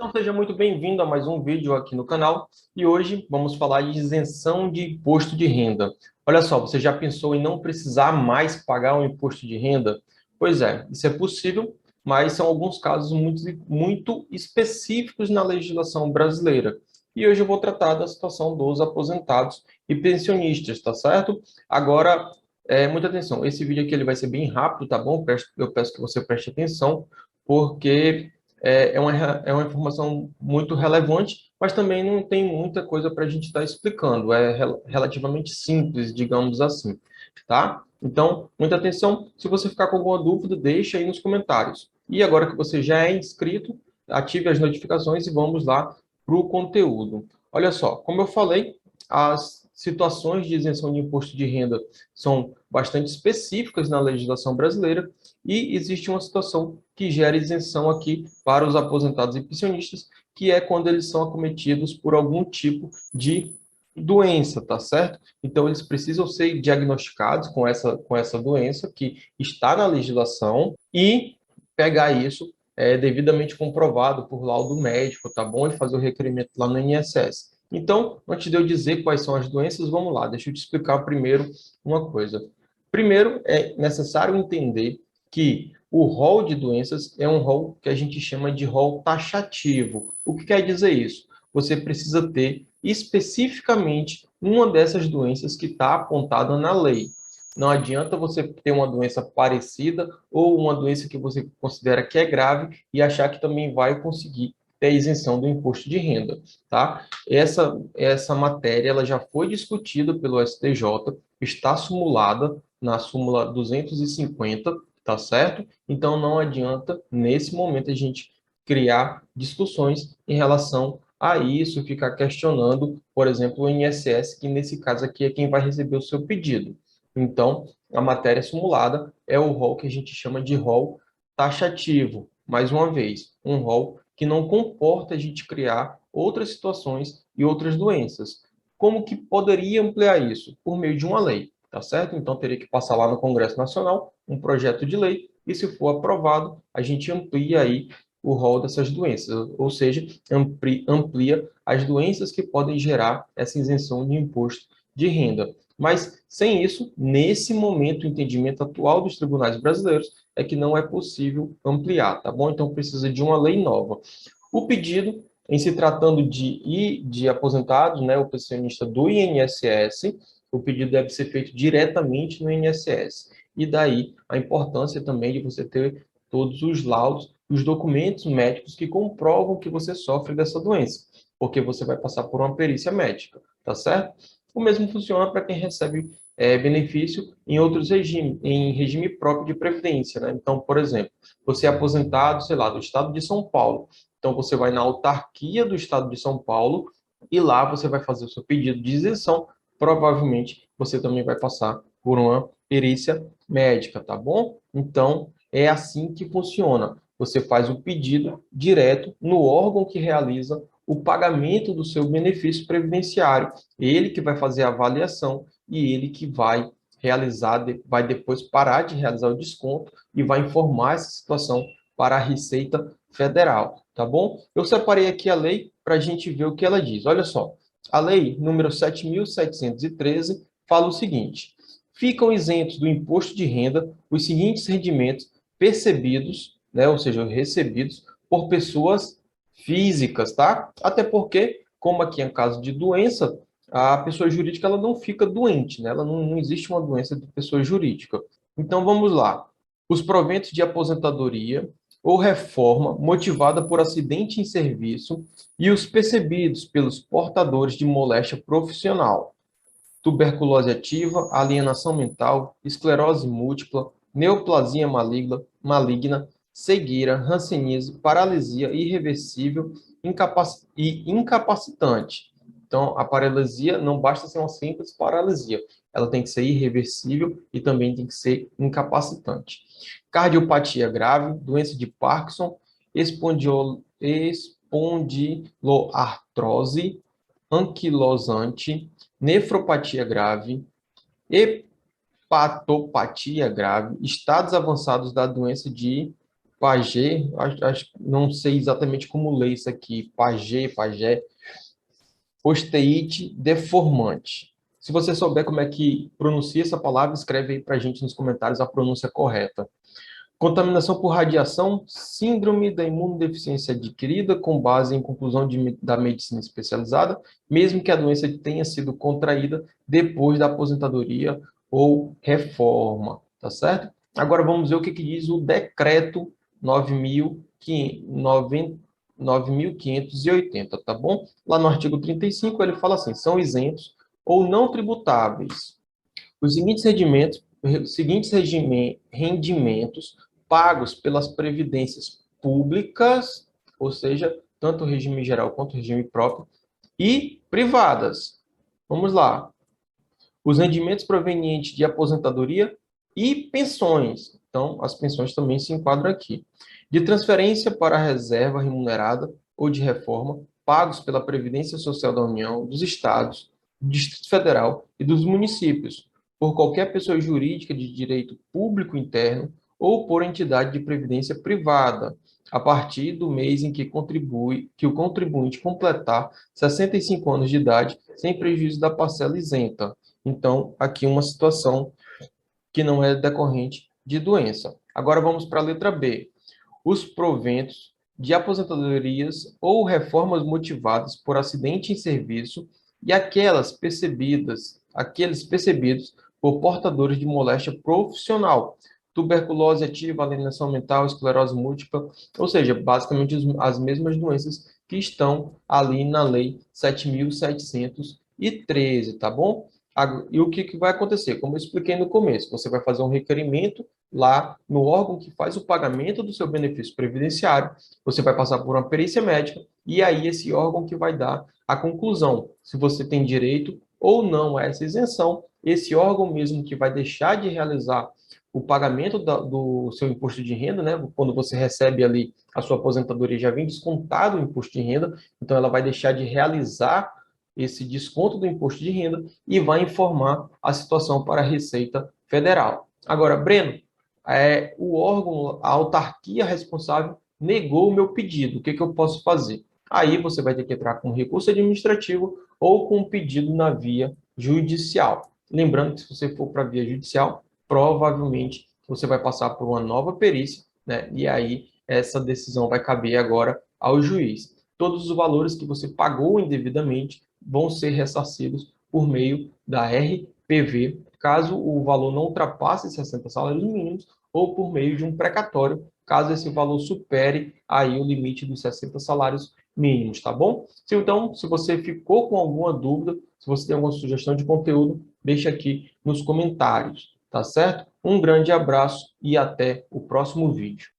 Então, seja muito bem-vindo a mais um vídeo aqui no canal. E hoje vamos falar de isenção de imposto de renda. Olha só, você já pensou em não precisar mais pagar um imposto de renda? Pois é, isso é possível, mas são alguns casos muito específicos na legislação brasileira. E hoje eu vou tratar da situação dos aposentados e pensionistas, tá certo? Agora, muita atenção, esse vídeo aqui ele vai ser bem rápido, tá bom? Eu peço que você preste atenção, porque é uma informação muito relevante, mas também não tem muita coisa para a gente estar explicando. É relativamente simples, digamos assim, tá? Então, muita atenção. Se você ficar com alguma dúvida, deixa aí nos comentários. E agora que você já é inscrito, ative as notificações e vamos lá para o conteúdo. Olha só, como eu falei, as situações de isenção de imposto de renda são bastante específicas na legislação brasileira e existe uma situação que gera isenção aqui para os aposentados e pensionistas, que é quando eles são acometidos por algum tipo de doença, tá certo? Então, eles precisam ser diagnosticados com essa doença que está na legislação e pegar isso devidamente comprovado por laudo médico, tá bom? E fazer o requerimento lá no INSS. Então, antes de eu dizer quais são as doenças, vamos lá, deixa eu te explicar primeiro uma coisa. Primeiro, é necessário entender que o rol de doenças é um rol que a gente chama de rol taxativo. O que quer dizer isso? Você precisa ter especificamente uma dessas doenças que está apontada na lei. Não adianta você ter uma doença parecida ou uma doença que você considera que é grave e achar que também vai conseguir ter a isenção do imposto de renda, tá? Essa matéria ela já foi discutida pelo STJ, está simulada na súmula 250, tá certo? Então não adianta nesse momento a gente criar discussões em relação a isso, ficar questionando, por exemplo, o INSS, que nesse caso aqui é quem vai receber o seu pedido. Então, a matéria simulada é o rol que a gente chama de rol taxativo. Mais uma vez, um rol que não comporta a gente criar outras situações e outras doenças. Como que poderia ampliar isso? Por meio de uma lei, tá certo? Então, teria que passar lá no Congresso Nacional um projeto de lei e, se for aprovado, a gente amplia aí o rol dessas doenças, ou seja, amplia as doenças que podem gerar essa isenção de imposto de renda. Mas, sem isso, nesse momento, o entendimento atual dos tribunais brasileiros é que não é possível ampliar, tá bom? Então, precisa de uma lei nova. O pedido, em se tratando de aposentados, né, o pensionista do INSS, o pedido deve ser feito diretamente no INSS. E daí a importância também de você ter todos os laudos, os documentos médicos que comprovam que você sofre dessa doença, porque você vai passar por uma perícia médica, tá certo? O mesmo funciona para quem recebe benefício em outros regimes, em regime próprio de previdência, né? Então, por exemplo, você é aposentado, sei lá, do estado de São Paulo. Então, você vai na autarquia do estado de São Paulo e lá você vai fazer o seu pedido de isenção. Provavelmente, você também vai passar por uma perícia médica, tá bom? Então, é assim que funciona. Você faz o pedido direto no órgão que realiza o pagamento do seu benefício previdenciário. Ele que vai fazer a avaliação e ele que vai realizar, vai depois parar de realizar o desconto e vai informar essa situação para a Receita Federal, tá bom? Eu separei aqui a lei para a gente ver o que ela diz. Olha só, a lei número 7.713 fala o seguinte: ficam isentos do imposto de renda os seguintes rendimentos percebidos, né, ou seja, recebidos por pessoas físicas, tá? Até porque, como aqui é um caso de doença, a pessoa jurídica ela não fica doente, né? Ela não existe uma doença de pessoa jurídica. Então vamos lá. Os proventos de aposentadoria ou reforma motivada por acidente em serviço e os percebidos pelos portadores de moléstia profissional, tuberculose ativa, alienação mental, esclerose múltipla, neoplasia maligna, cegueira, hanseníase, paralisia irreversível e incapacitante. Então, a paralisia não basta ser uma simples paralisia, ela tem que ser irreversível e também tem que ser incapacitante. Cardiopatia grave, doença de Parkinson, espondiloartrose, anquilosante, nefropatia grave, hepatopatia grave, estados avançados da doença de Pagé, não sei exatamente como ler isso aqui, pagé, posteite deformante. Se você souber como é que pronuncia essa palavra, escreve aí para a gente nos comentários a pronúncia correta. Contaminação por radiação, síndrome da imunodeficiência adquirida com base em conclusão da medicina especializada, mesmo que a doença tenha sido contraída depois da aposentadoria ou reforma, tá certo? Agora vamos ver o que diz o decreto 9.580, tá bom? Lá no artigo 35 ele fala assim, são isentos ou não tributáveis os rendimentos pagos pelas previdências públicas, ou seja, tanto o regime geral quanto o regime próprio, e privadas. Vamos lá. Os rendimentos provenientes de aposentadoria e pensões. Então, as pensões também se enquadram aqui. De transferência para a reserva remunerada ou de reforma, pagos pela Previdência Social da União, dos Estados, do Distrito Federal e dos municípios, por qualquer pessoa jurídica de direito público interno ou por entidade de previdência privada, a partir do mês em que o contribuinte completar 65 anos de idade, sem prejuízo da parcela isenta. Então, aqui uma situação que não é decorrente de doença. Agora vamos para a letra B. Os proventos de aposentadorias ou reformas motivadas por acidente em serviço e aqueles percebidos por portadores de moléstia profissional, tuberculose ativa, alienação mental, esclerose múltipla, ou seja, basicamente as mesmas doenças que estão ali na Lei 7.713, tá bom? E o que vai acontecer? Como eu expliquei no começo, você vai fazer um requerimento lá no órgão que faz o pagamento do seu benefício previdenciário, você vai passar por uma perícia médica e aí esse órgão que vai dar a conclusão se você tem direito ou não a essa isenção, esse órgão mesmo que vai deixar de realizar o pagamento do seu imposto de renda, né? Quando você recebe ali a sua aposentadoria, já vem descontado o imposto de renda, então ela vai deixar de realizar esse desconto do imposto de renda e vai informar a situação para a Receita Federal. Agora, Breno, o órgão, a autarquia responsável negou o meu pedido. O que eu posso fazer? Aí você vai ter que entrar com um recurso administrativo ou com um pedido na via judicial. Lembrando que se você for para a via judicial, provavelmente você vai passar por uma nova perícia, né? E aí essa decisão vai caber agora ao juiz. Todos os valores que você pagou indevidamente vão ser ressarcidos por meio da RPV, caso o valor não ultrapasse 60 salários mínimos, ou por meio de um precatório, caso esse valor supere aí o limite dos 60 salários mínimos, tá bom? Então, se você ficou com alguma dúvida, se você tem alguma sugestão de conteúdo, deixa aqui nos comentários, tá certo? Um grande abraço e até o próximo vídeo.